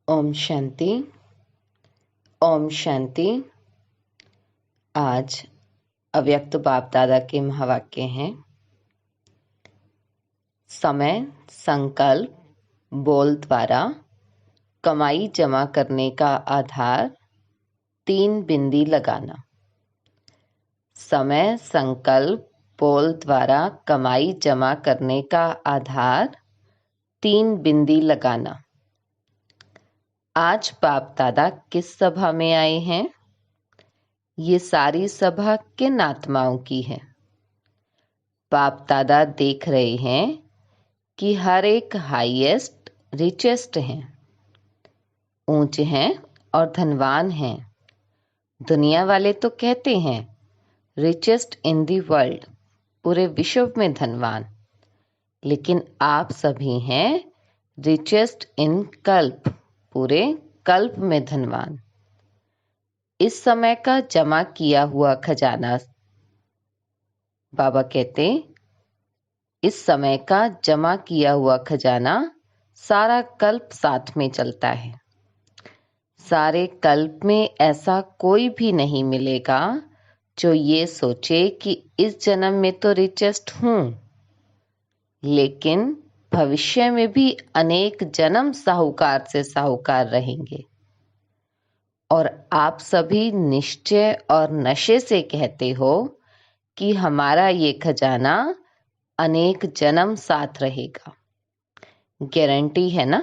ओम शांति। ओम शांति। आज अव्यक्त बाप दादा के महावाक्य हैं। समय, संकल्प, बोल द्वारा कमाई जमा करने का आधार 3 बिंदी लगाना। समय, संकल्प, बोल द्वारा कमाई जमा करने का आधार 3 बिंदी लगाना। आज बाप दादा किस सभा में आए हैं? ये सारी सभा किन आत्माओं की है? बाप दादा देख रहे हैं कि हर एक हाईएस्ट, रिचेस्ट हैं, ऊंचे हैं और धनवान हैं। दुनिया वाले तो कहते हैं रिचेस्ट इन दी वर्ल्ड, पूरे विश्व में धनवान, लेकिन आप सभी हैं रिचेस्ट इन कल्प, पूरे कल्प में धनवान। इस समय का जमा किया हुआ खजाना, बाबा कहते इस समय का जमा किया हुआ खजाना सारा कल्प साथ में चलता है। सारे कल्प में ऐसा कोई भी नहीं मिलेगा जो ये सोचे कि इस जन्म में तो रिचेस्ट हूं, लेकिन भविष्य में भी अनेक जन्म साहूकार से साहूकार रहेंगे। और आप सभी निश्चय और नशे से कहते हो कि हमारा ये खजाना अनेक जन्म साथ रहेगा। गारंटी है ना?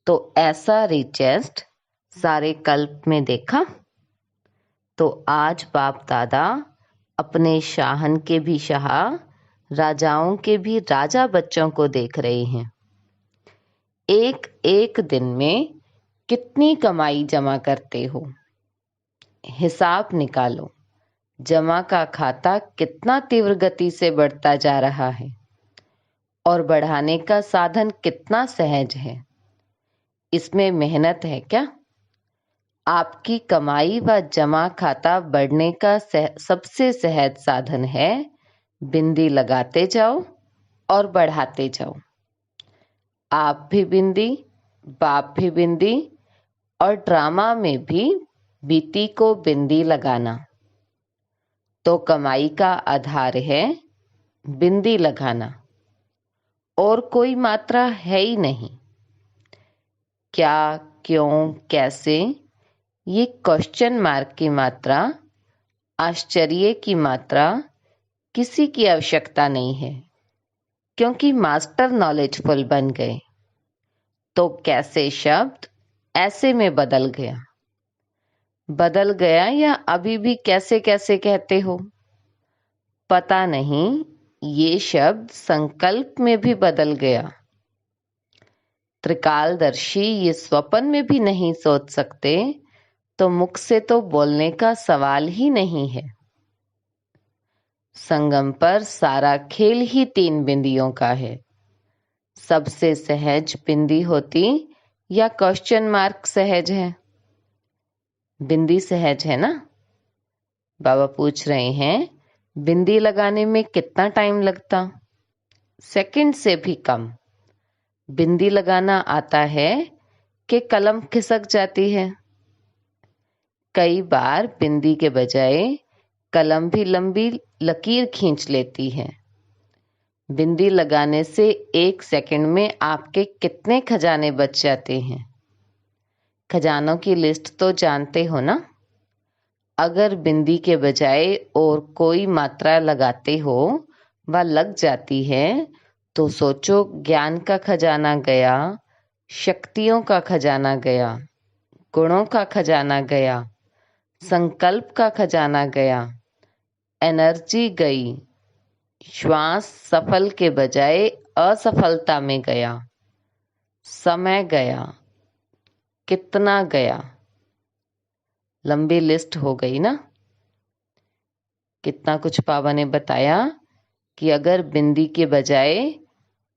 तो ऐसा रिचेस्ट सारे कल्प में देखा। तो आज बाप दादा अपने शाहन के भी शाह, राजाओं के भी राजा बच्चों को देख रहे हैं। एक एक दिन में कितनी कमाई जमा करते हो, हिसाब निकालो। जमा का खाता कितना तीव्र गति से बढ़ता जा रहा है और बढ़ाने का साधन कितना सहज है। इसमें मेहनत है क्या? आपकी कमाई व जमा खाता बढ़ने का सबसे सहज साधन है बिंदी लगाते जाओ और बढ़ाते जाओ। आप भी बिंदी, बाप भी बिंदी, और ड्रामा में भी बीती को बिंदी लगाना। तो कमाई का आधार है बिंदी लगाना, और कोई मात्रा है ही नहीं। क्या, क्यों, कैसे, ये क्वेश्चन मार्क की मात्रा, आश्चर्य की मात्रा किसी की आवश्यकता नहीं है, क्योंकि मास्टर नॉलेजफुल बन गए। तो कैसे शब्द ऐसे में बदल गया या अभी भी कैसे कैसे कहते हो पता नहीं। ये शब्द संकल्प में भी बदल गया। त्रिकालदर्शी ये स्वप्न में भी नहीं सोच सकते, तो मुख से तो बोलने का सवाल ही नहीं है। संगम पर सारा खेल ही 3 बिंदियों का है। सबसे सहज बिंदी होती या क्वेश्चन मार्क सहज है? बिंदी सहज है ना? बाबा पूछ रहे हैं बिंदी लगाने में कितना टाइम लगता? सेकंड से भी कम। बिंदी लगाना आता है कि कलम खिसक जाती है? कई बार बिंदी के बजाय कलम भी लंबी लकीर खींच लेती है। बिंदी लगाने से 1 सेकंड में आपके कितने खजाने बच जाते हैं? खजानों की लिस्ट तो जानते हो ना? अगर बिंदी के बजाय और कोई मात्रा लगाते हो व लग जाती है, तो सोचो ज्ञान का खजाना गया, शक्तियों का खजाना गया, गुणों का खजाना गया, संकल्प का खजाना गया, एनर्जी गई, श्वास सफल के बजाय असफलता में गया, समय गया, कितना गया। लंबी लिस्ट हो गई ना? कितना कुछ बाबा ने बताया कि अगर बिंदी के बजाय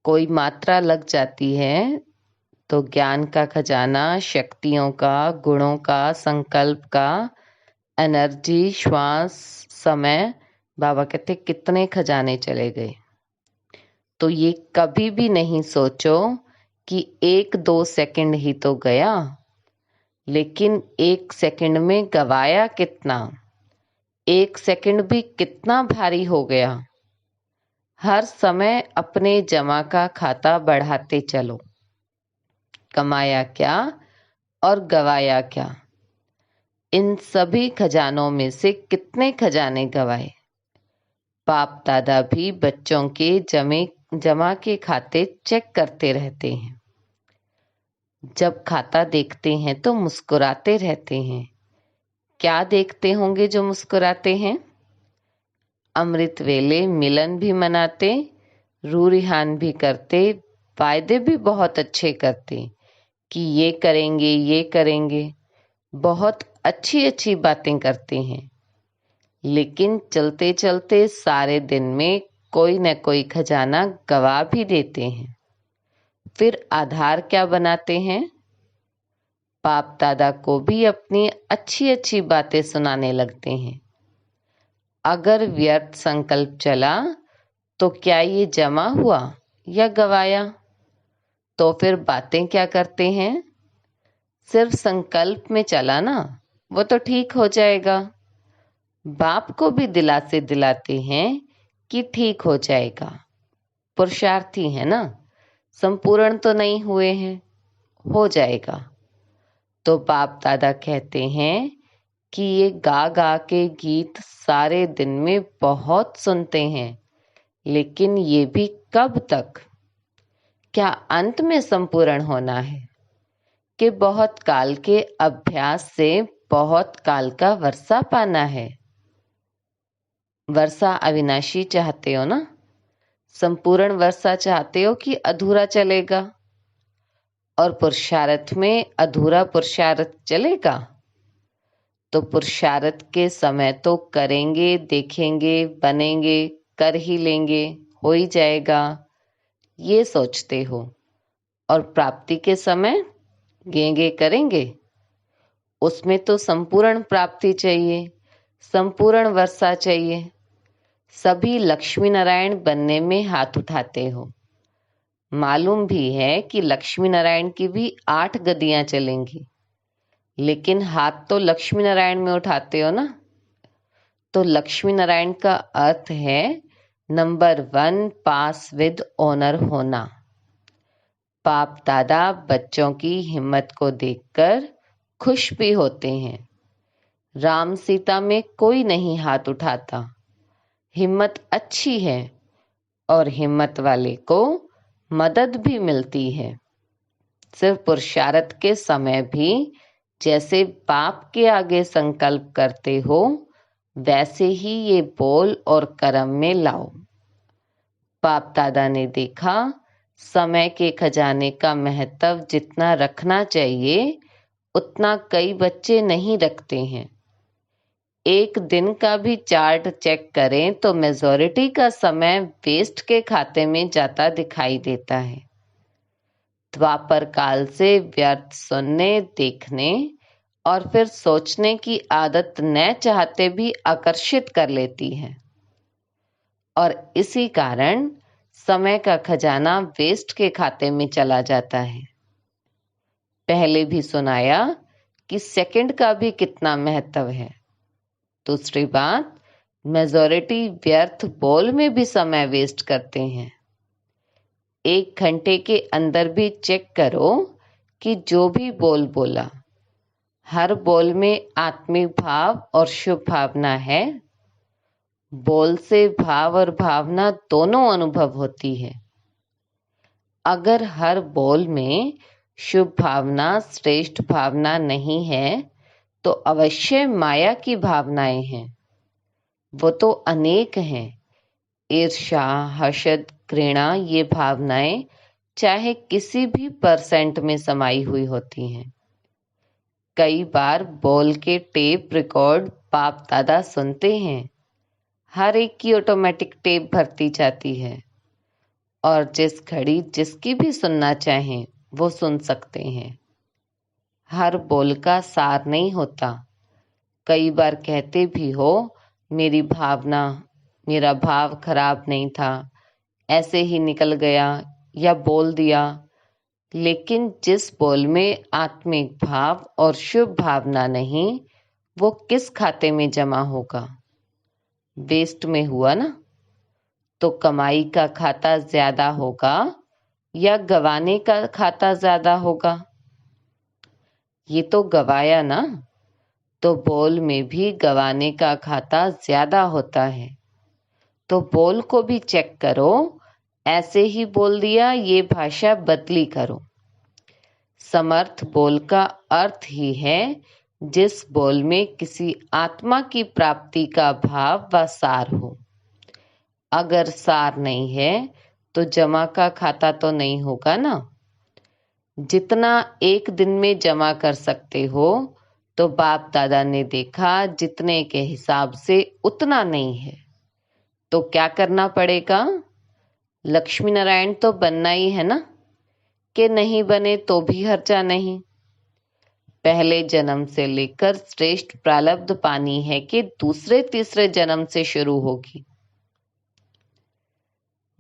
कोई मात्रा लग जाती है तो ज्ञान का खजाना, शक्तियों का, गुणों का, संकल्प का, एनर्जी, श्वास, समय, बाबा कहते कितने खजाने चले गए। तो ये कभी भी नहीं सोचो कि 1-2 सेकंड ही तो गया, लेकिन 1 सेकंड में गवाया कितना? 1 सेकंड भी कितना भारी हो गया। हर समय अपने जमा का खाता बढ़ाते चलो। कमाया क्या और गवाया क्या? इन सभी खजानों में से कितने खजाने गवाए? बाप दादा भी बच्चों के जमा के खाते चेक करते रहते हैं। जब खाता देखते हैं तो मुस्कुराते रहते हैं। क्या देखते होंगे जो मुस्कुराते हैं? अमृत वेले मिलन भी मनाते, रूह रिहान भी करते, वायदे भी बहुत अच्छे करते कि ये करेंगे ये करेंगे, बहुत अच्छी अच्छी बातें करते हैं। लेकिन चलते चलते सारे दिन में कोई न कोई खजाना गवा भी देते हैं। फिर आधार क्या बनाते हैं? बाप दादा को भी अपनी अच्छी अच्छी बातें सुनाने लगते हैं। अगर व्यर्थ संकल्प चला तो क्या ये जमा हुआ या गवाया? तो फिर बातें क्या करते हैं? सिर्फ संकल्प में चला ना, वो तो ठीक हो जाएगा। बाप को भी दिलासे दिलाते हैं कि ठीक हो जाएगा। पुरुषार्थी है ना, संपूर्ण तो नहीं हुए हैं, हो जाएगा। तो बाप दादा कहते हैं कि ये गा गा के गीत सारे दिन में बहुत सुनते हैं, लेकिन ये भी कब तक? क्या अंत में संपूर्ण होना है कि बहुत काल के अभ्यास से बहुत काल का वर्षा पाना है? वर्षा अविनाशी चाहते हो ना? संपूर्ण वर्षा चाहते हो कि अधूरा चलेगा? और पुरुषार्थ में अधूरा पुरुषार्थ चलेगा? तो पुरुषार्थ के समय तो करेंगे, देखेंगे, बनेंगे, कर ही लेंगे, हो ही जाएगा, ये सोचते हो। और प्राप्ति के समय गेंगे करेंगे, उसमें तो संपूर्ण प्राप्ति चाहिए, संपूर्ण वर्षा चाहिए। सभी लक्ष्मी नारायण बनने में हाथ उठाते हो। मालूम भी है कि लक्ष्मी नारायण की भी 8 गदियां चलेंगी, लेकिन हाथ तो लक्ष्मी नारायण में उठाते हो ना। तो लक्ष्मी नारायण का अर्थ है नंबर 1 पास विद ऑनर होना। बाप दादा बच्चों की हिम्मत को देखकर खुश भी होते हैं। राम सीता में कोई नहीं हाथ उठाता। हिम्मत अच्छी है और हिम्मत वाले को मदद भी मिलती है। सिर्फ पुरुषार्थ के समय भी जैसे बाप के आगे संकल्प करते हो, वैसे ही ये बोल और कर्म में लाओ। बाप दादा ने देखा समय के खजाने का महत्व जितना रखना चाहिए उतना कई बच्चे नहीं रखते हैं। एक दिन का भी चार्ट चेक करें तो मेजॉरिटी का समय वेस्ट के खाते में जाता दिखाई देता है। द्वापर काल से व्यर्थ सुनने, देखने और फिर सोचने की आदत न चाहते भी आकर्षित कर लेती है, और इसी कारण समय का खजाना वेस्ट के खाते में चला जाता है। पहले भी सुनाया कि सेकंड का भी कितना महत्व है। दूसरी बात, मेजॉरिटी व्यर्थ बोल में भी समय वेस्ट करते हैं। 1 घंटे के अंदर भी चेक करो कि जो भी बोल बोला, हर बोल में आत्मिक भाव और शुभ भावना है। बोल से भाव और भावना दोनों अनुभव होती है। अगर हर बोल में शुभ भावना, श्रेष्ठ भावना नहीं है तो अवश्य माया की भावनाएं हैं। वो तो अनेक हैं। ईर्ष्या, हसद, घृणा, ये भावनाएं चाहे किसी भी परसेंट में समाई हुई होती हैं। कई बार बोल के टेप रिकॉर्ड बाप दादा सुनते हैं। हर एक की ऑटोमेटिक टेप भरती जाती है, और जिस घड़ी जिसकी भी सुनना चाहें वो सुन सकते हैं। हर बोल का सार नहीं होता। कई बार कहते भी हो, मेरी भावना, मेरा भाव खराब नहीं था, ऐसे ही निकल गया या बोल दिया, लेकिन जिस बोल में आत्मिक भाव और शुभ भावना नहीं, वो किस खाते में जमा होगा? वेस्ट में हुआ ना। तो कमाई का खाता ज्यादा होगा या गवाने का खाता ज्यादा होगा? ये तो गवाया ना। तो बोल में भी गवाने का खाता ज्यादा होता है। तो बोल को भी चेक करो। ऐसे ही बोल दिया, ये भाषा बदली करो। समर्थ बोल का अर्थ ही है जिस बोल में किसी आत्मा की प्राप्ति का भाव व सार हो। अगर सार नहीं है तो जमा का खाता तो नहीं होगा ना। जितना एक दिन में जमा कर सकते हो, तो बाप दादा ने देखा जितने के हिसाब से उतना नहीं है, तो क्या करना पड़ेगा? लक्ष्मी नारायण तो बनना ही है ना, कि नहीं बने तो भी हर्जा नहीं। पहले जन्म से लेकर श्रेष्ठ प्रारब्ध पानी है कि दूसरे तीसरे जन्म से शुरू होगी।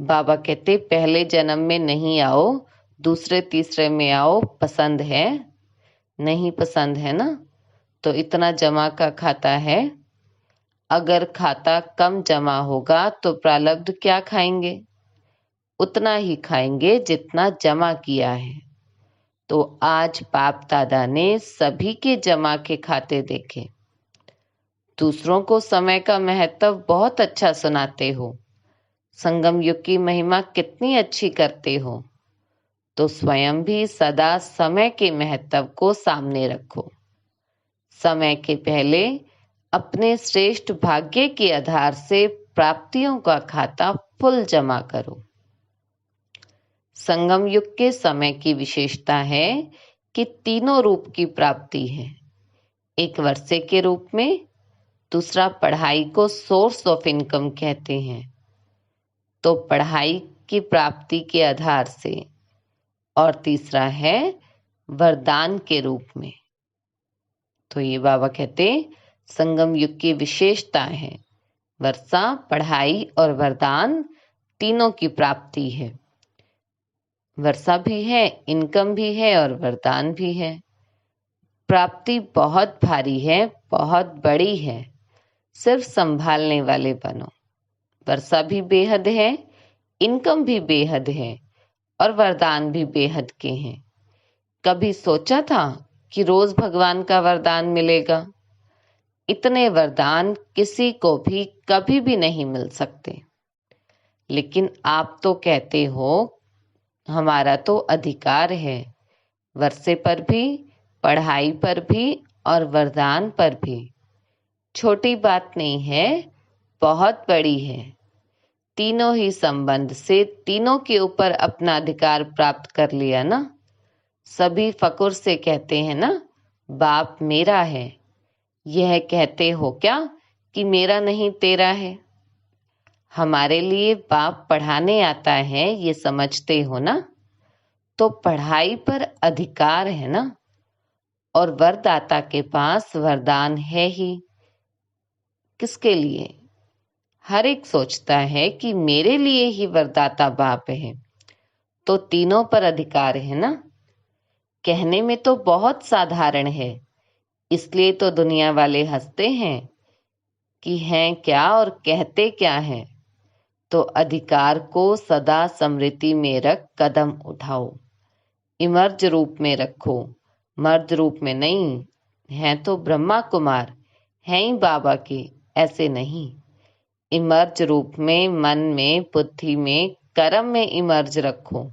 बाबा कहते पहले जन्म में नहीं आओ, दूसरे तीसरे में आओ। पसंद है? नहीं पसंद है ना, तो इतना जमा का खाता है। अगर खाता कम जमा होगा तो प्रारब्ध क्या खाएंगे? उतना ही खाएंगे जितना जमा किया है। तो आज बाप दादा ने सभी के जमा के खाते देखे। दूसरों को समय का महत्व बहुत अच्छा सुनाते हो, संगम युग की महिमा कितनी अच्छी करते हो, तो स्वयं भी सदा समय के महत्व को सामने रखो। समय के पहले अपने श्रेष्ठ भाग्य के आधार से प्राप्तियों का खाता फुल जमा करो। संगम युग के समय की विशेषता है कि तीनों रूप की प्राप्ति है। एक वर्षे के रूप में, दूसरा पढ़ाई को सोर्स ऑफ इनकम कहते हैं, तो पढ़ाई की प्राप्ति के आधार से, और तीसरा है वरदान के रूप में। तो ये बाबा कहते संगम युग की विशेषता है, वर्षा, पढ़ाई और वरदान तीनों की प्राप्ति है। वर्षा भी है, इनकम भी है और वरदान भी है। प्राप्ति बहुत भारी है, बहुत बड़ी है, सिर्फ संभालने वाले बनो। वर्षा भी बेहद है, इनकम भी बेहद है और वरदान भी बेहद के हैं। कभी सोचा था कि रोज भगवान का वरदान मिलेगा? इतने वरदान किसी को भी कभी भी नहीं मिल सकते। लेकिन आप तो कहते हो हमारा तो अधिकार है, वर्षे पर भी, पढ़ाई पर भी और वरदान पर भी। छोटी बात नहीं है, बहुत बड़ी है। तीनों ही संबंध से तीनों के ऊपर अपना अधिकार प्राप्त कर लिया ना। सभी फकुर से कहते हैं ना, बाप मेरा है। यह कहते हो क्या कि मेरा नहीं तेरा है? हमारे लिए बाप पढ़ाने आता है, ये समझते हो ना। तो पढ़ाई पर अधिकार है ना, और वरदाता के पास वरदान है ही। किसके लिए? हर एक सोचता है कि मेरे लिए ही वरदाता बाप है, तो तीनों पर अधिकार है ना। कहने में तो बहुत साधारण है, इसलिए तो दुनिया वाले हंसते हैं कि हैं क्या और कहते क्या हैं। तो अधिकार को सदा स्मृति में रख कदम उठाओ। इमर्ज रूप में रखो, मर्द रूप में नहीं। हैं तो ब्रह्मा कुमार, हैं ही बाबा के, ऐसे नहीं। इमर्ज रूप में, मन में, बुद्धि में, कर्म में इमर्ज रखो।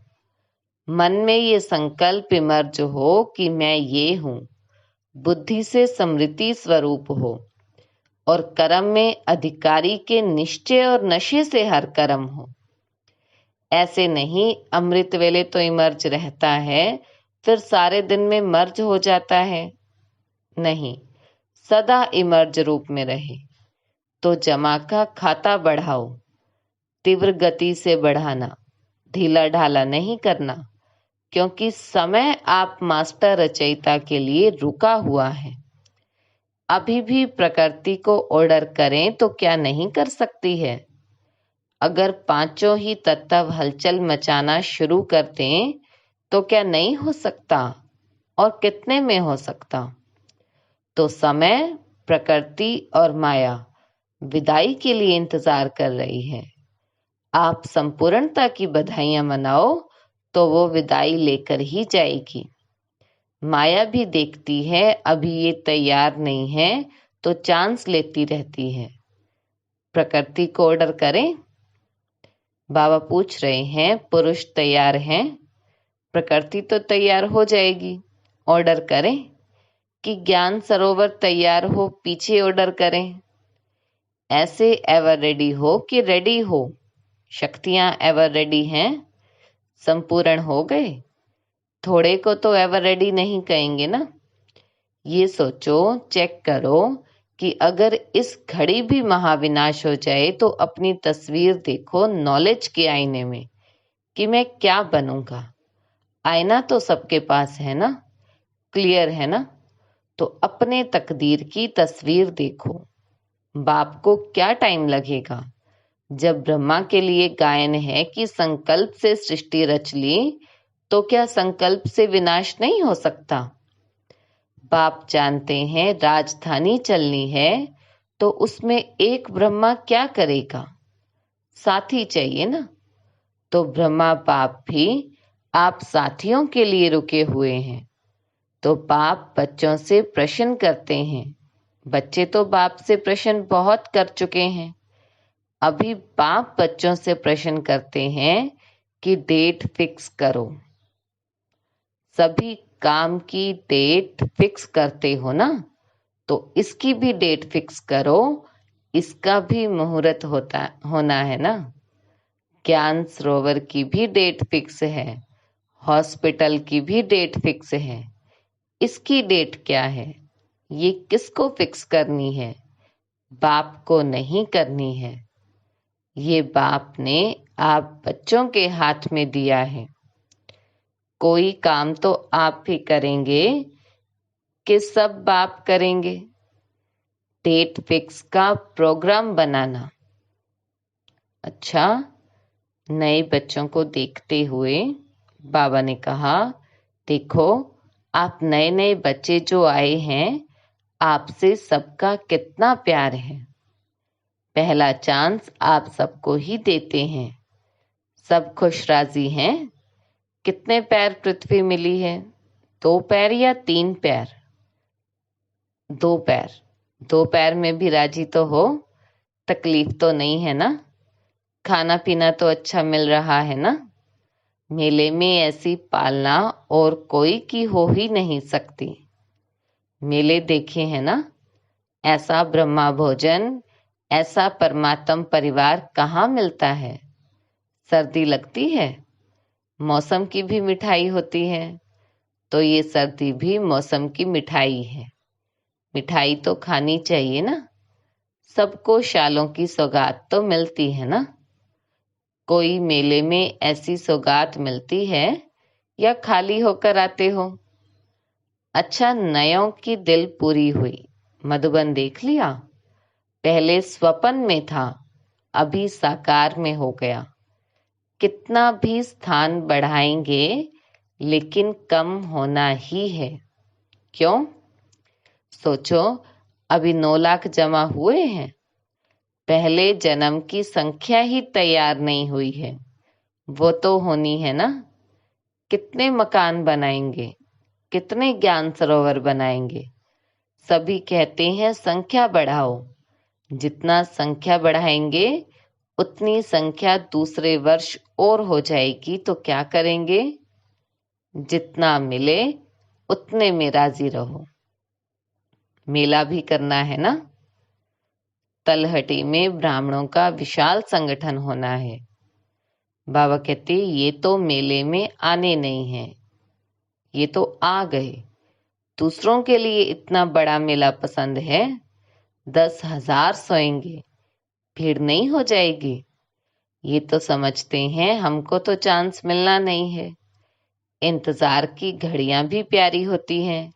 मन में ये संकल्प इमर्ज हो कि मैं ये हूँ, बुद्धि से स्मृति स्वरूप हो, और कर्म में अधिकारी के निश्चय और नशे से हर कर्म हो। ऐसे नहीं अमृत वेले तो इमर्ज रहता है, फिर सारे दिन में मर्ज हो जाता है। नहीं, सदा इमर्ज रूप में रहे। तो जमा का खाता बढ़ाओ, तीव्र गति से बढ़ाना, ढीला ढाला नहीं करना, क्योंकि समय आप मास्टर रचयिता के लिए रुका हुआ है। अभी भी प्रकृति को ऑर्डर करें तो क्या नहीं कर सकती है? अगर पांचों ही तत्व हलचल मचाना शुरू कर दें तो क्या नहीं हो सकता? और कितने में हो सकता? तो समय, प्रकृति और माया विदाई के लिए इंतजार कर रही है। आप संपूर्णता की बधाइयां मनाओ तो वो विदाई लेकर ही जाएगी। माया भी देखती है अभी ये तैयार नहीं है तो चांस लेती रहती है। प्रकृति को ऑर्डर करें? बाबा पूछ रहे हैं, पुरुष तैयार हैं? प्रकृति तो तैयार हो जाएगी। ऑर्डर करें कि ज्ञान सरोवर तैयार हो, पीछे ऑर्डर करें। ऐसे एवर रेडी हो कि रेडी हो। शक्तियां एवर रेडी हैं, संपूर्ण हो गए। थोड़े को तो एवर रेडी नहीं कहेंगे ना। ये सोचो, चेक करो कि अगर इस घड़ी भी महाविनाश हो जाए तो अपनी तस्वीर देखो नॉलेज के आईने में कि मैं क्या बनूंगा। आईना तो सबके पास है ना, क्लियर है ना। तो अपने तकदीर की तस्वीर देखो। बाप को क्या टाइम लगेगा? जब ब्रह्मा के लिए गायन है कि संकल्प से सृष्टि रच ली, तो क्या संकल्प से विनाश नहीं हो सकता? बाप जानते हैं राजधानी चलनी है तो उसमें एक ब्रह्मा क्या करेगा? साथी चाहिए ना। तो ब्रह्मा बाप भी आप साथियों के लिए रुके हुए हैं। तो बाप बच्चों से प्रश्न करते हैं। बच्चे तो बाप से प्रश्न बहुत कर चुके हैं। अभी बाप बच्चों से प्रश्न करते हैं कि डेट फिक्स करो। सभी काम की डेट फिक्स करते हो ना, तो इसकी भी डेट फिक्स करो। इसका भी मुहूर्त होना है ना। ज्ञान सरोवर की भी डेट फिक्स है, हॉस्पिटल की भी डेट फिक्स है। इसकी डेट क्या है? ये किसको फिक्स करनी है? बाप को नहीं करनी है। ये बाप ने आप बच्चों के हाथ में दिया है। कोई काम तो आप भी करेंगे कि सब बाप करेंगे? डेट फिक्स का प्रोग्राम बनाना। अच्छा, नए बच्चों को देखते हुए बाबा ने कहा, देखो आप नए नए बच्चे जो आए हैं, आपसे सबका कितना प्यार है। पहला चांस आप सबको ही देते हैं। सब खुश राजी हैं। कितने पैर पृथ्वी मिली है? 2 पैर या 3 पैर? 2 पैर। 2 पैर में भी राजी तो हो? तकलीफ तो नहीं है ना? खाना पीना तो अच्छा मिल रहा है ना? मेले में ऐसी पालना और कोई की हो ही नहीं सकती। मेले देखे हैं ना? ऐसा ब्रह्मा भोजन, ऐसा परमात्म परिवार कहाँ मिलता है? सर्दी लगती है, मौसम की भी मिठाई होती है, तो ये सर्दी भी मौसम की मिठाई है। मिठाई तो खानी चाहिए ना। सबको शालों की सौगात तो मिलती है ना। कोई मेले में ऐसी सौगात मिलती है या खाली होकर आते हो? अच्छा, नयों की दिल पूरी हुई। मधुबन देख लिया? पहले स्वप्न में था, अभी साकार में हो गया। कितना भी स्थान बढ़ाएंगे लेकिन कम होना ही है। क्यों? सोचो, अभी 9 लाख जमा हुए हैं। पहले जन्म की संख्या ही तैयार नहीं हुई है, वो तो होनी है ना। कितने मकान बनाएंगे, कितने ज्ञान सरोवर बनाएंगे? सभी कहते हैं संख्या बढ़ाओ। जितना संख्या बढ़ाएंगे उतनी संख्या दूसरे वर्ष और हो जाएगी, तो क्या करेंगे? जितना मिले उतने में राजी रहो। मेला भी करना है ना। तलहटी में ब्राह्मणों का विशाल संगठन होना है। बाबा कहते ये तो मेले में आने नहीं है, ये तो आ गए। दूसरों के लिए इतना बड़ा मेला पसंद है। 10,000 सोएंगे, भीड़ नहीं हो जाएगी? ये तो समझते हैं हमको तो चांस मिलना नहीं है। इंतजार की घड़ियां भी प्यारी होती हैं।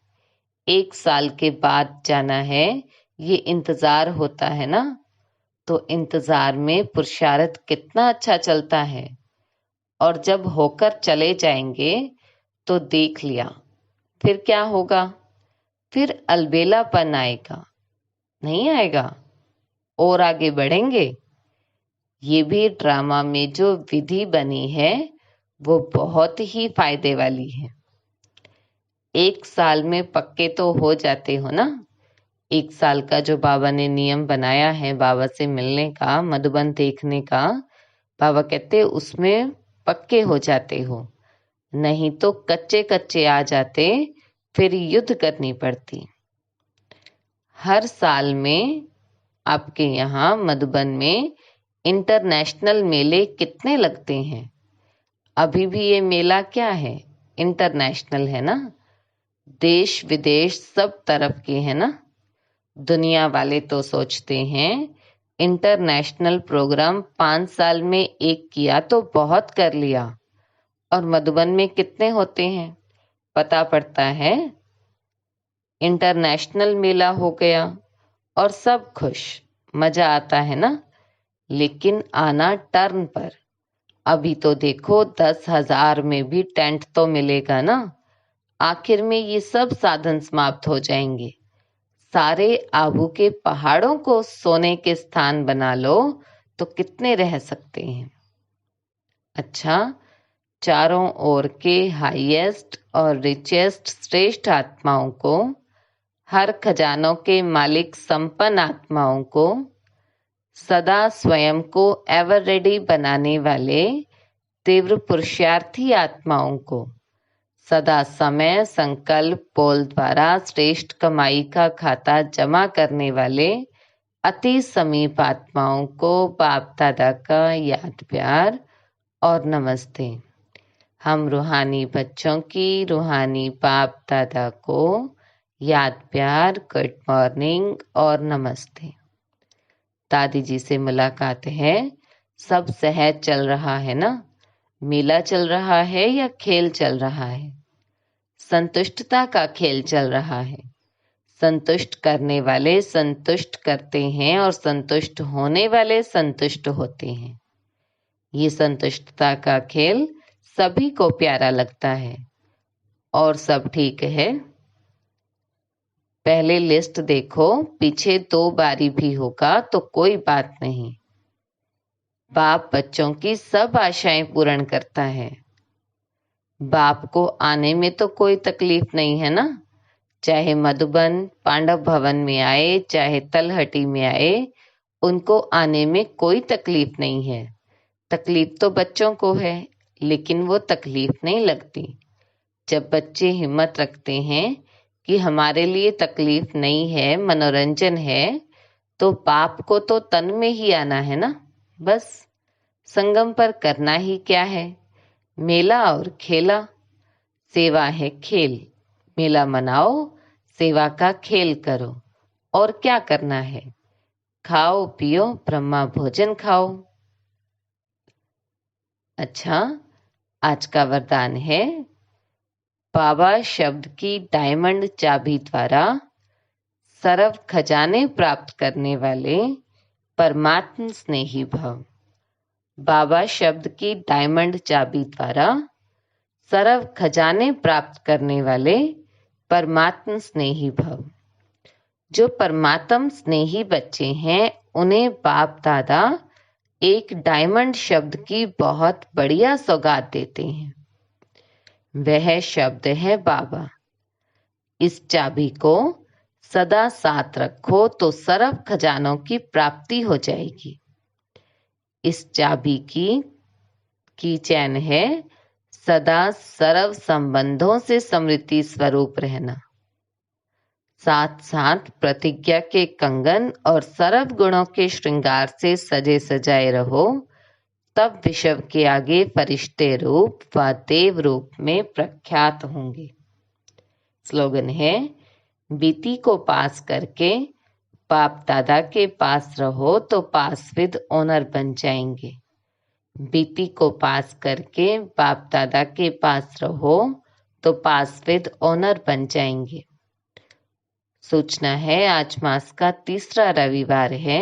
1 साल के बाद जाना है, ये इंतजार होता है ना। तो इंतजार में पुरुषार्थ कितना अच्छा चलता है। और जब होकर चले जाएंगे तो देख लिया, फिर क्या होगा? फिर अलबेलापन आएगा, नहीं आएगा? और आगे बढ़ेंगे। ये भी ड्रामा में जो विधि बनी है वो बहुत ही फायदे वाली है। 1 साल में पक्के तो हो जाते हो ना। 1 साल का जो बाबा ने नियम बनाया है बाबा से मिलने का, मधुबन देखने का, बाबा कहते उसमें पक्के हो जाते हो। नहीं तो कच्चे कच्चे आ जाते, फिर युद्ध करनी पड़ती। हर साल में आपके यहाँ मधुबन में इंटरनेशनल मेले कितने लगते हैं? अभी भी ये मेला क्या है? इंटरनेशनल है ना। देश विदेश सब तरफ के हैं ना। दुनिया वाले तो सोचते हैं इंटरनेशनल प्रोग्राम 5 साल में एक किया तो बहुत कर लिया, और मधुबन में कितने होते हैं पता पड़ता है। इंटरनेशनल मेला हो गया और सब खुश, मजा आता है ना। लेकिन आना टर्न पर। अभी तो देखो 10,000 में भी टेंट तो मिलेगा ना। आखिर में ये सब साधन समाप्त हो जाएंगे। सारे आबू के पहाड़ों को सोने के स्थान बना लो तो कितने रह सकते हैं? अच्छा, चारों ओर के हाईएस्ट और रिचेस्ट श्रेष्ठ आत्माओं को, हर खजानों के मालिक संपन्न आत्माओं को, सदा स्वयं को एवर रेडी बनाने वाले तीव्र पुरुषार्थी आत्माओं को, सदा समय संकल्प बोल द्वारा श्रेष्ठ कमाई का खाता जमा करने वाले अति समीप आत्माओं को बाप दादा का याद प्यार और नमस्ते। हम रूहानी बच्चों की रूहानी बाप दादा को याद प्यार, गुड मॉर्निंग और नमस्ते। दादी जी से मुलाकात है। सब सहज चल रहा है ना? मेला चल रहा है या खेल चल रहा है? संतुष्टता का खेल चल रहा है। संतुष्ट करने वाले संतुष्ट करते हैं और संतुष्ट होने वाले संतुष्ट होते हैं। ये संतुष्टता का खेल सभी को प्यारा लगता है। और सब ठीक है? पहले लिस्ट देखो, पीछे 2 बारी भी होगा तो कोई बात नहीं। बाप बच्चों की सब आशाएं पूर्ण करता है। बाप को आने में तो कोई तकलीफ नहीं है ना। चाहे मधुबन पांडव भवन में आए, चाहे तलहटी में आए, उनको आने में कोई तकलीफ नहीं है। तकलीफ तो बच्चों को है, लेकिन वो तकलीफ नहीं लगती। जब बच्चे हिम्मत रखते हैं कि हमारे लिए तकलीफ नहीं है, मनोरंजन है, तो बाप को तो तन में ही आना है ना। बस संगम पर करना ही क्या है? मेला और खेला। सेवा है खेल। मेला मनाओ, सेवा का खेल करो। और क्या करना है? खाओ पियो, ब्रह्मा भोजन खाओ। अच्छा, आज का वरदान है, बाबा शब्द की डायमंड चाबी द्वारा सर्व खजाने प्राप्त करने वाले परमात्म स्नेही भव। बाबा शब्द की डायमंड चाबी द्वारा सर्व खजाने प्राप्त करने वाले परमात्म स्नेही भव। जो परमात्म स्नेही बच्चे हैं उन्हें बाप दादा एक डायमंड शब्द की बहुत बढ़िया सौगात देते हैं। वह शब्द है बाबा। इस चाबी को सदा साथ रखो तो सर्व खजानों की प्राप्ति हो जाएगी। इस चाबी की चैन है सदा सर्व संबंधों से समृद्धि स्वरूप रहना। साथ साथ प्रतिज्ञा के कंगन और सर्व गुणों के श्रृंगार से सजे सजाए रहो, तब विश्व के आगे फरिश्ते रूप व देव रूप में प्रख्यात होंगे। स्लोगन है, बीती को पास करके बाप दादा के पास रहो तो पास विद ओनर बन जाएंगे। बीती को पास करके बाप दादा के पास रहो तो पास विद ओनर बन जाएंगे। सूचना है, आज मास का 3रा रविवार है।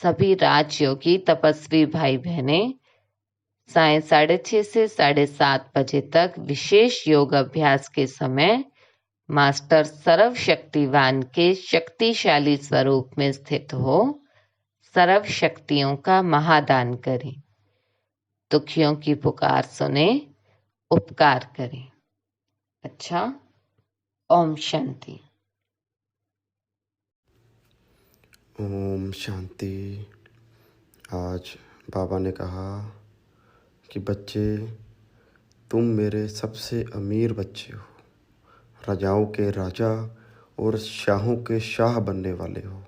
सभी राजयोगी तपस्वी भाई बहनें सायं 6:30 से 7:30 बजे तक विशेष योग अभ्यास के समय मास्टर सर्व शक्तिवान के शक्तिशाली स्वरूप में स्थित हो सर्व शक्तियों का महादान करें, दुखियों की पुकार सुने, उपकार करें। अच्छा, ओम शांति। ओम शांति। आज बाबा ने कहा कि बच्चे, तुम मेरे सबसे अमीर बच्चे हो, राजाओं के राजा और शाहों के शाह बनने वाले हो,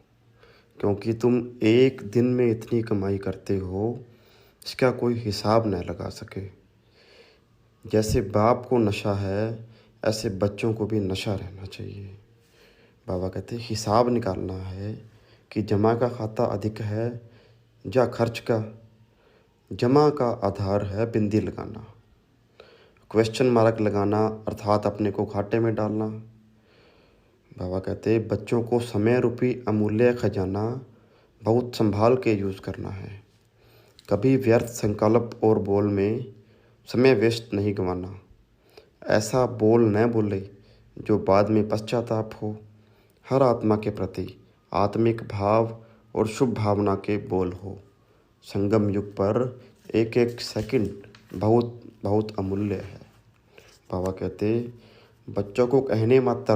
क्योंकि तुम एक दिन में इतनी कमाई करते हो इसका कोई हिसाब न लगा सके। जैसे बाप को नशा है ऐसे बच्चों को भी नशा रहना चाहिए। बाबा कहते हिसाब निकालना है कि जमा का खाता अधिक है या खर्च का। जमा का आधार है बिंदी लगाना, क्वेश्चन मार्क लगाना अर्थात अपने को घाटे में डालना। बाबा कहते बच्चों को समय रूपी अमूल्य खजाना बहुत संभाल के यूज़ करना है। कभी व्यर्थ संकल्प और बोल में समय वेस्ट नहीं गंवाना। ऐसा बोल न बोले जो बाद में पश्चाताप हो। हर आत्मा के प्रति आत्मिक भाव और शुभ भावना के बोल हो। संगम युग पर एक एक सेकंड बहुत बहुत अमूल्य है। बाबा कहते बच्चों को कहने मात्र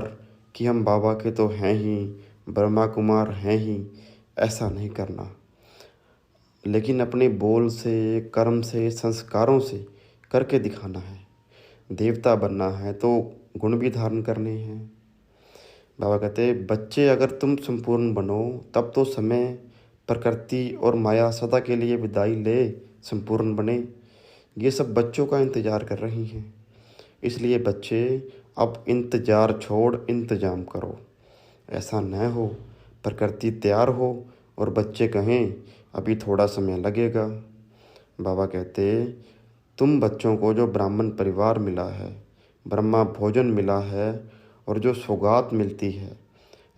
कि हम बाबा के तो हैं ही, ब्रह्मा कुमार हैं ही, ऐसा नहीं करना, लेकिन अपने बोल से, कर्म से, संस्कारों से करके दिखाना है। देवता बनना है तो गुण भी धारण करने हैं। बाबा कहते बच्चे अगर तुम संपूर्ण बनो तब तो समय, प्रकृति और माया सदा के लिए विदाई ले संपूर्ण बने। ये सब बच्चों का इंतज़ार कर रही हैं। इसलिए बच्चे अब इंतज़ार छोड़ इंतज़ाम करो। ऐसा न हो प्रकृति तैयार हो और बच्चे कहें अभी थोड़ा समय लगेगा। बाबा कहते तुम बच्चों को जो ब्राह्मण परिवार मिला है, ब्रह्मा भोजन मिला है और जो सौगात मिलती है,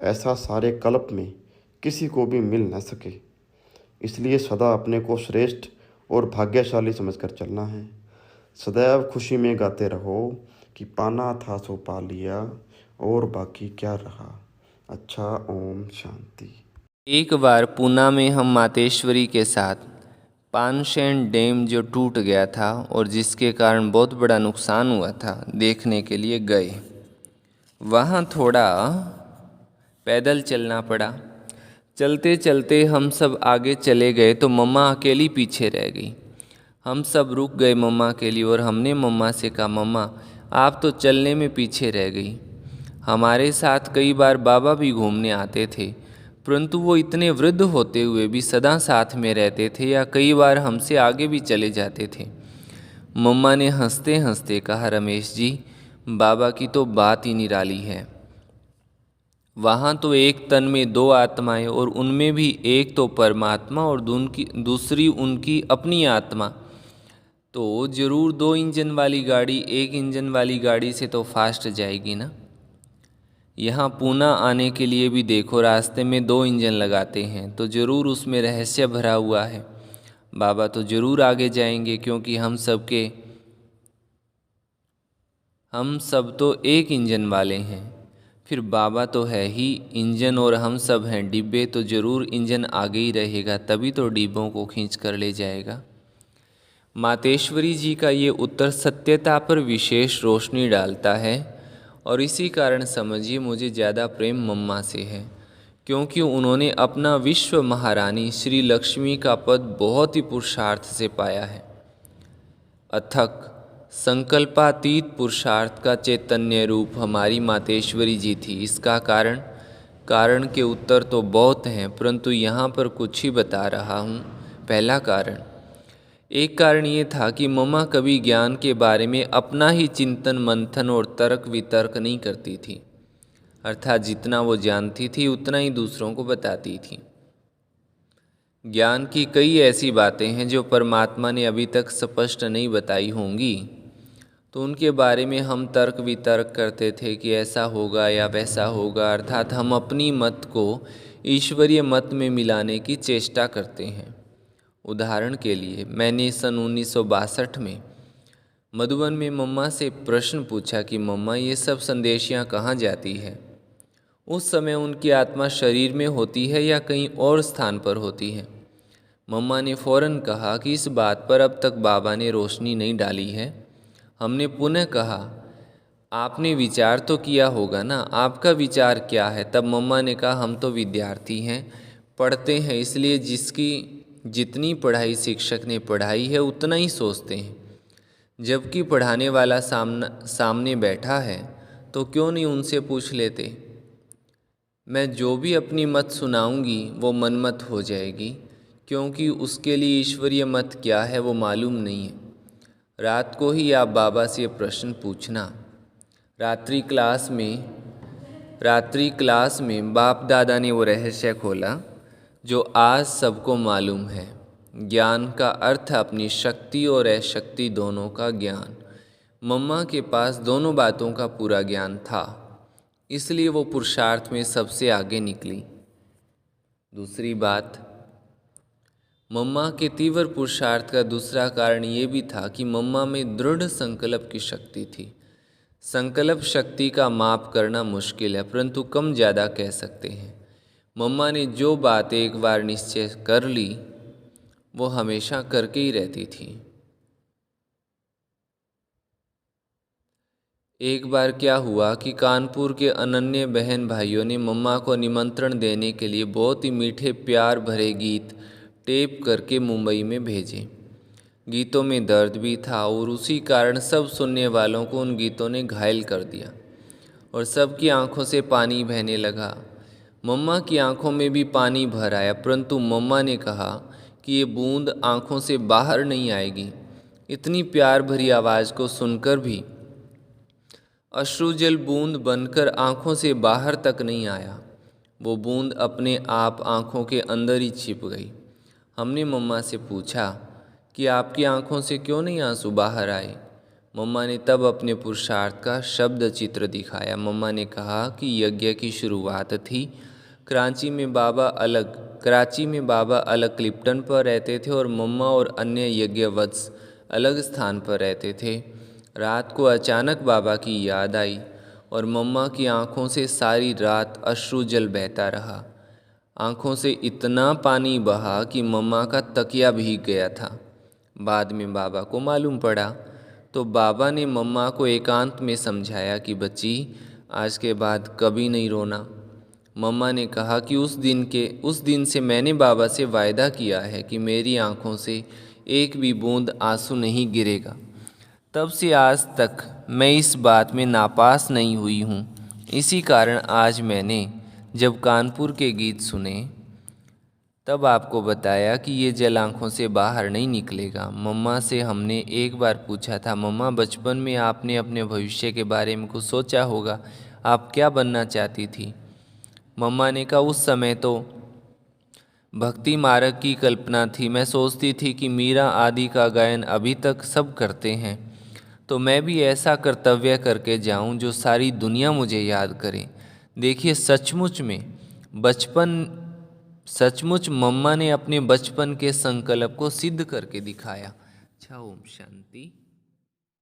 ऐसा सारे कल्प में किसी को भी मिल न सके। इसलिए सदा अपने को श्रेष्ठ और भाग्यशाली समझकर चलना है। सदैव खुशी में गाते रहो कि पाना था सो पा लिया और बाकी क्या रहा। अच्छा, ओम शांति। एक बार पूना में हम मातेश्वरी के साथ पानशेन डैम जो टूट गया था और जिसके कारण बहुत बड़ा नुकसान हुआ था देखने के लिए गए। वहाँ थोड़ा पैदल चलना पड़ा। चलते चलते हम सब आगे चले गए तो मम्मा अकेली पीछे रह गई। हम सब रुक गए मम्मा के लिए और हमने मम्मा से कहा मम्मा आप तो चलने में पीछे रह गई। हमारे साथ कई बार बाबा भी घूमने आते थे, परंतु वो इतने वृद्ध होते हुए भी सदा साथ में रहते थे या कई बार हमसे आगे भी चले जाते थे। मम्मा ने हंसते हंसते कहा रमेश जी, बाबा की तो बात ही निराली है। वहाँ तो एक तन में दो आत्माएं और उनमें भी एक तो परमात्मा और दूसरी उनकी अपनी आत्मा। तो ज़रूर 2 इंजन वाली गाड़ी 1 इंजन वाली गाड़ी से तो फास्ट जाएगी ना। यहाँ पूना आने के लिए भी देखो रास्ते में 2 इंजन लगाते हैं, तो ज़रूर उसमें रहस्य भरा हुआ है। बाबा तो ज़रूर आगे जाएंगे क्योंकि हम सब तो एक इंजन वाले हैं। फिर बाबा तो है ही इंजन और हम सब हैं डिब्बे, तो ज़रूर इंजन आगे ही रहेगा, तभी तो डिब्बों को खींच कर ले जाएगा। मातेश्वरी जी का ये उत्तर सत्यता पर विशेष रोशनी डालता है और इसी कारण समझिए मुझे ज़्यादा प्रेम मम्मा से है, क्योंकि उन्होंने अपना विश्व महारानी श्री लक्ष्मी का पद बहुत ही पुरुषार्थ से पाया है। अथक संकल्पातीत पुरुषार्थ का चैतन्य रूप हमारी मातेश्वरी जी थी। इसका कारण के उत्तर तो बहुत हैं, परंतु यहाँ पर कुछ ही बता रहा हूँ। पहला कारण, एक कारण ये था कि मम्मा कभी ज्ञान के बारे में अपना ही चिंतन मंथन और तर्क वितर्क नहीं करती थी, अर्थात जितना वो जानती थी उतना ही दूसरों को बताती थी। ज्ञान की कई ऐसी बातें हैं जो परमात्मा ने अभी तक स्पष्ट नहीं बताई होंगी, तो उनके बारे में हम तर्क वितर्क करते थे कि ऐसा होगा या वैसा होगा, अर्थात हम अपनी मत को ईश्वरीय मत में मिलाने की चेष्टा करते हैं। उदाहरण के लिए मैंने सन 1962 में मधुबन में मम्मा से प्रश्न पूछा कि मम्मा ये सब संदेशियाँ कहाँ जाती है। उस समय उनकी आत्मा शरीर में होती है या कहीं और स्थान पर होती है। मम्मा ने फौरन कहा कि इस बात पर अब तक बाबा ने रोशनी नहीं डाली है। हमने पुनः कहा, आपने विचार तो किया होगा ना, आपका विचार क्या है? तब मम्मा ने कहा, हम तो विद्यार्थी हैं, पढ़ते हैं, इसलिए जिसकी जितनी पढ़ाई शिक्षक ने पढ़ाई है उतना ही सोचते हैं। जबकि पढ़ाने वाला सामने बैठा है तो क्यों नहीं उनसे पूछ लेते। मैं जो भी अपनी मत सुनाऊंगी वो मनमत हो जाएगी, क्योंकि उसके लिए ईश्वरीय मत क्या है वो मालूम नहीं है। रात को ही आप बाबा से प्रश्न पूछना। रात्रि क्लास में बाप दादा ने वो रहस्य खोला जो आज सबको मालूम है। ज्ञान का अर्थ अपनी शक्ति और अशक्ति दोनों का ज्ञान। मम्मा के पास दोनों बातों का पूरा ज्ञान था, इसलिए वो पुरुषार्थ में सबसे आगे निकली। दूसरी बात, मम्मा के तीव्र पुरुषार्थ का दूसरा कारण ये भी था कि मम्मा में दृढ़ संकल्प की शक्ति थी। संकल्प शक्ति का माप करना मुश्किल है, परंतु कम ज़्यादा कह सकते हैं। मम्मा ने जो बात एक बार निश्चय कर ली वो हमेशा करके ही रहती थी। एक बार क्या हुआ कि कानपुर के अनन्य बहन भाइयों ने मम्मा को निमंत्रण देने के लिए बहुत ही मीठे प्यार भरे गीत टेप करके मुंबई में भेजे। गीतों में दर्द भी था और उसी कारण सब सुनने वालों को उन गीतों ने घायल कर दिया और सबकी आंखों से पानी बहने लगा। मम्मा की आंखों में भी पानी भर आया, परंतु मम्मा ने कहा कि ये बूंद आंखों से बाहर नहीं आएगी। इतनी प्यार भरी आवाज़ को सुनकर भी अश्रुजल बूंद बनकर आंखों से बाहर तक नहीं आया। वो बूंद अपने आप आंखों के अंदर ही छिप गई। हमने मम्मा से पूछा कि आपकी आंखों से क्यों नहीं आंसू बाहर आए। मम्मा ने तब अपने पुरुषार्थ का शब्द चित्र दिखाया। मम्मा ने कहा कि यज्ञ की शुरुआत थी। कराची में बाबा अलग क्लिप्टन पर रहते थे और मम्मा और अन्य यज्ञवत्स अलग स्थान पर रहते थे। रात को अचानक बाबा की याद आई और मम्मा की आंखों से सारी रात अश्रुजल बहता रहा। आंखों से इतना पानी बहा कि मम्मा का तकिया भीग गया था। बाद में बाबा को मालूम पड़ा तो बाबा ने मम्मा को एकांत में समझाया कि बच्ची, आज के बाद कभी नहीं रोना। मम्मा ने कहा कि उस दिन से मैंने बाबा से वायदा किया है कि मेरी आंखों से एक भी बूंद आंसू नहीं गिरेगा। तब से आज तक मैं इस बात में नापास नहीं हुई हूँ। इसी कारण आज मैंने जब कानपुर के गीत सुने तब आपको बताया कि ये जल आँखों से बाहर नहीं निकलेगा। मम्मा से हमने एक बार पूछा था, मम्मा बचपन में आपने अपने भविष्य के बारे में कुछ सोचा होगा, आप क्या बनना चाहती थी? मम्मा ने कहा, उस समय तो भक्ति मार्ग की कल्पना थी। मैं सोचती थी कि मीरा आदि का गायन अभी तक सब करते हैं, तो मैं भी ऐसा कर्तव्य करके जाऊं जो सारी दुनिया मुझे याद करे। देखिए, सचमुच मम्मा ने अपने बचपन के संकल्प को सिद्ध करके दिखाया। अच्छा, ओम शांति।